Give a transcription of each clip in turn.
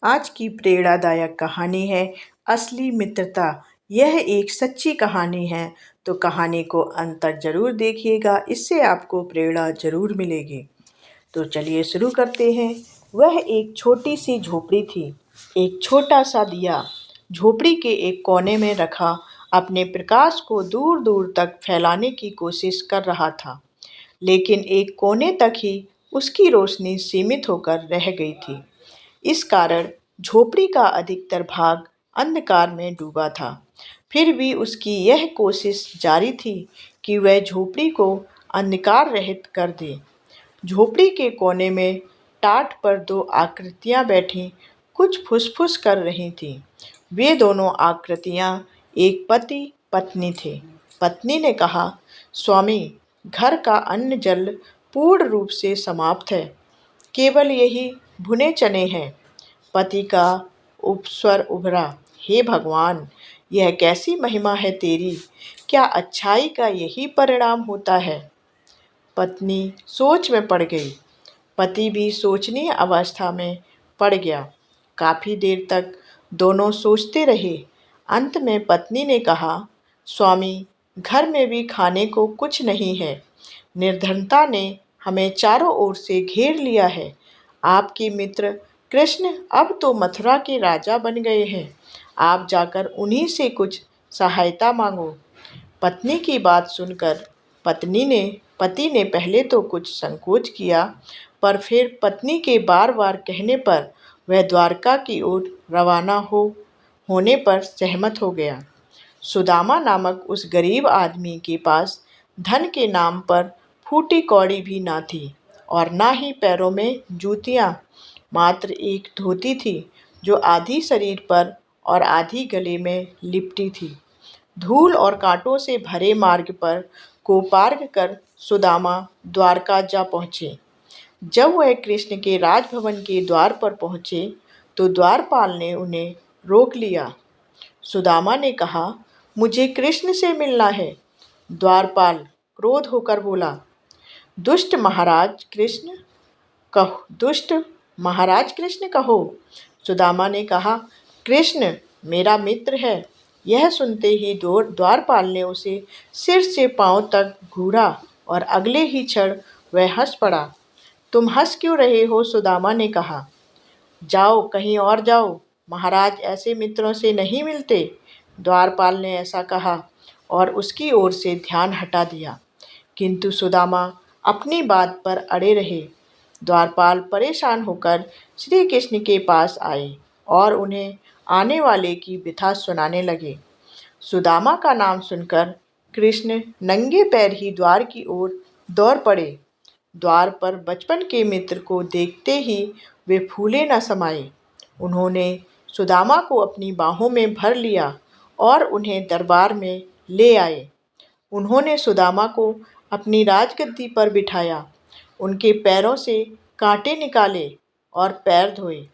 आज की प्रेरणादायक कहानी है असली मित्रता। यह एक सच्ची कहानी है, तो कहानी को अंत तक जरूर देखिएगा, इससे आपको प्रेरणा जरूर मिलेगी। तो चलिए शुरू करते हैं। वह एक छोटी सी झोपड़ी थी। एक छोटा सा दिया झोपड़ी के एक कोने में रखा अपने प्रकाश को दूर दूर तक फैलाने की कोशिश कर रहा था, लेकिन एक कोने तक ही उसकी रोशनी सीमित होकर रह गई थी। इस कारण झोपड़ी का अधिकतर भाग अंधकार में डूबा था। फिर भी उसकी यह कोशिश जारी थी कि वह झोपड़ी को अंधकार रहित कर दे। झोपड़ी के कोने में टाट पर दो आकृतियां बैठी कुछ फुसफुस कर रही थीं। वे दोनों आकृतियां एक पति पत्नी थे। पत्नी ने कहा, स्वामी, घर का अन्न जल पूर्ण रूप से समाप्त है, केवल यही भुने चने हैं। पति का उपस्वर उभरा, हे भगवान, यह कैसी महिमा है तेरी। क्या अच्छाई का यही परिणाम होता है। पत्नी सोच में पड़ गई। पति भी सोचनीय अवस्था में पड़ गया। काफी देर तक दोनों सोचते रहे। अंत में पत्नी ने कहा, स्वामी, घर में भी खाने को कुछ नहीं है। निर्धनता ने हमें चारों ओर से घेर लिया है। आपके मित्र कृष्ण अब तो मथुरा के राजा बन गए हैं। आप जाकर उन्हीं से कुछ सहायता मांगो। पत्नी की बात सुनकर पति ने पहले तो कुछ संकोच किया, पर फिर पत्नी के बार बार कहने पर वह द्वारका की ओर रवाना होने पर सहमत हो गया। सुदामा नामक उस गरीब आदमी के पास धन के नाम पर फूटी कौड़ी भी ना थी और ना ही पैरों में जूतियां। मात्र एक धोती थी जो आधी शरीर पर और आधी गले में लिपटी थी। धूल और कांटों से भरे मार्ग पर को पार कर सुदामा द्वारका जा पहुँचे। जब वह कृष्ण के राजभवन के द्वार पर पहुँचे तो द्वारपाल ने उन्हें रोक लिया। सुदामा ने कहा, मुझे कृष्ण से मिलना है। द्वारपाल क्रोध होकर बोला, दुष्ट महाराज कृष्ण कहो। सुदामा ने कहा, कृष्ण मेरा मित्र है। यह सुनते ही द्वारपाल ने उसे सिर से पांव तक घूरा और अगले ही क्षण वह हंस पड़ा। तुम हंस क्यों रहे हो? सुदामा ने कहा। जाओ, कहीं और जाओ, महाराज ऐसे मित्रों से नहीं मिलते। द्वारपाल ने ऐसा कहा और उसकी ओर से ध्यान हटा दिया, किंतु सुदामा अपनी बात पर अड़े रहे। द्वारपाल परेशान होकर श्री कृष्ण के पास आए और उन्हें आने वाले की व्यथा सुनाने लगे। सुदामा का नाम सुनकर कृष्ण नंगे पैर ही द्वार की ओर दौड़ पड़े। द्वार पर बचपन के मित्र को देखते ही वे फूले न समाये। उन्होंने सुदामा को अपनी बाहों में भर लिया और उन्हें दरबार में ले आए। उन्होंने सुदामा को अपनी राजगद्दी पर बिठाया, उनके पैरों से कांटे निकाले और पैर धोए।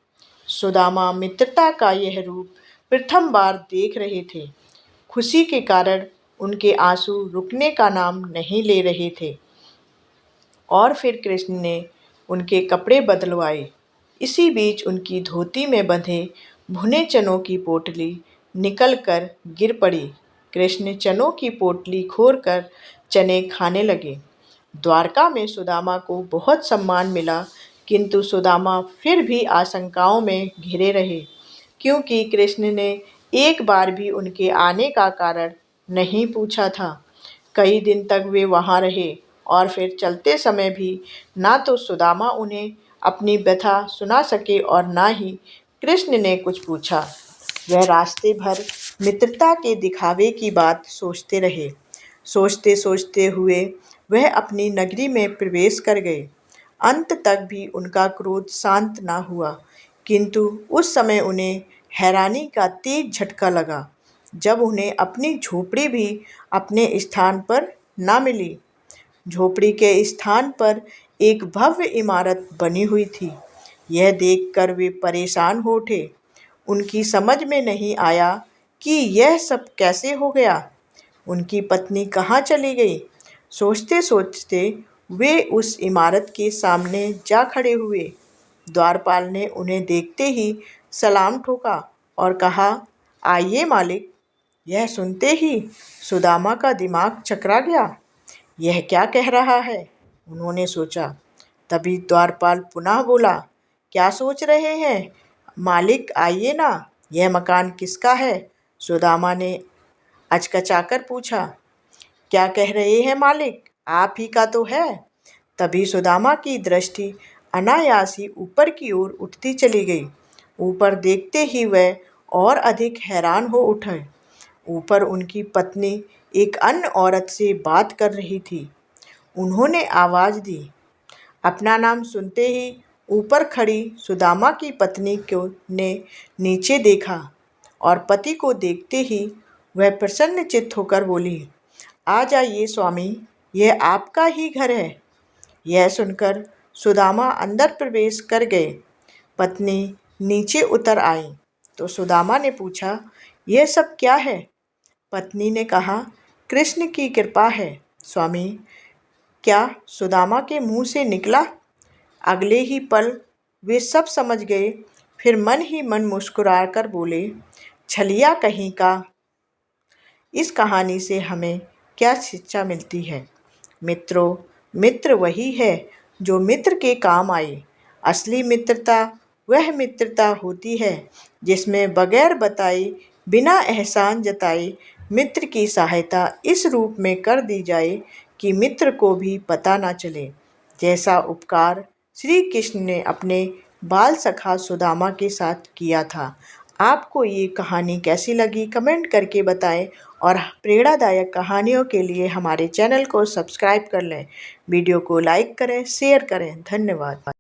सुदामा मित्रता का यह रूप प्रथम बार देख रहे थे। खुशी के कारण उनके आंसू रुकने का नाम नहीं ले रहे थे। और फिर कृष्ण ने उनके कपड़े बदलवाए। इसी बीच उनकी धोती में बंधे भुने चनों की पोटली निकल कर गिर पड़ी। कृष्ण चनों की पोटली खोलकर चने खाने लगे। द्वारका में सुदामा को बहुत सम्मान मिला, किंतु सुदामा फिर भी आशंकाओं में घिरे रहे, क्योंकि कृष्ण ने एक बार भी उनके आने का कारण नहीं पूछा था। कई दिन तक वे वहाँ रहे और फिर चलते समय भी ना तो सुदामा उन्हें अपनी व्यथा सुना सके और ना ही कृष्ण ने कुछ पूछा। वह रास्ते भर मित्रता के दिखावे की बात सोचते रहे। सोचते सोचते हुए वह अपनी नगरी में प्रवेश कर गए। अंत तक भी उनका क्रोध शांत ना हुआ, किंतु उस समय उन्हें हैरानी का तेज झटका लगा जब उन्हें अपनी झोपड़ी भी अपने स्थान पर ना मिली। झोपड़ी के स्थान पर एक भव्य इमारत बनी हुई थी। यह देखकर वे परेशान हो उठे। उनकी समझ में नहीं आया कि यह सब कैसे हो गया। उनकी पत्नी कहाँ चली गई। सोचते सोचते वे उस इमारत के सामने जा खड़े हुए। द्वारपाल ने उन्हें देखते ही सलाम ठोका और कहा, आइए मालिक। यह सुनते ही सुदामा का दिमाग चकरा गया। यह क्या कह रहा है, उन्होंने सोचा। तभी द्वारपाल पुनः बोला, क्या सोच रहे हैं मालिक, आइए ना। यह मकान किसका है? सुदामा ने अचकचाकर पूछा। क्या कह रहे हैं मालिक, आप ही का तो है। तभी सुदामा की दृष्टि अनायास ही ऊपर की ओर उठती चली गई। ऊपर देखते ही वह और अधिक हैरान हो उठे। ऊपर उनकी पत्नी एक अन्य औरत से बात कर रही थी। उन्होंने आवाज़ दी। अपना नाम सुनते ही ऊपर खड़ी सुदामा की पत्नी को ने नीचे देखा और पति को देखते ही वह प्रसन्नचित्त होकर बोली, आ जाइए स्वामी, यह आपका ही घर है। यह सुनकर सुदामा अंदर प्रवेश कर गए। पत्नी नीचे उतर आई तो सुदामा ने पूछा, यह सब क्या है? पत्नी ने कहा, कृष्ण की कृपा है स्वामी। क्या सुदामा के मुंह से निकला। अगले ही पल वे सब समझ गए। फिर मन ही मन मुस्कुराकर बोले, छलिया कहीं का। इस कहानी से हमें क्या शिक्षा मिलती है? मित्रों, मित्र वही है जो मित्र के काम आए। असली मित्रता वह मित्रता होती है जिसमें बगैर बताए, बिना एहसान जताए मित्र की सहायता इस रूप में कर दी जाए कि मित्र को भी पता ना चले। जैसा उपकार श्री कृष्ण ने अपने बाल सखा सुदामा के साथ किया था। आपको ये कहानी कैसी लगी कमेंट करके बताएं और प्रेरणादायक कहानियों के लिए हमारे चैनल को सब्सक्राइब कर लें। वीडियो को लाइक करें, शेयर करें। धन्यवाद।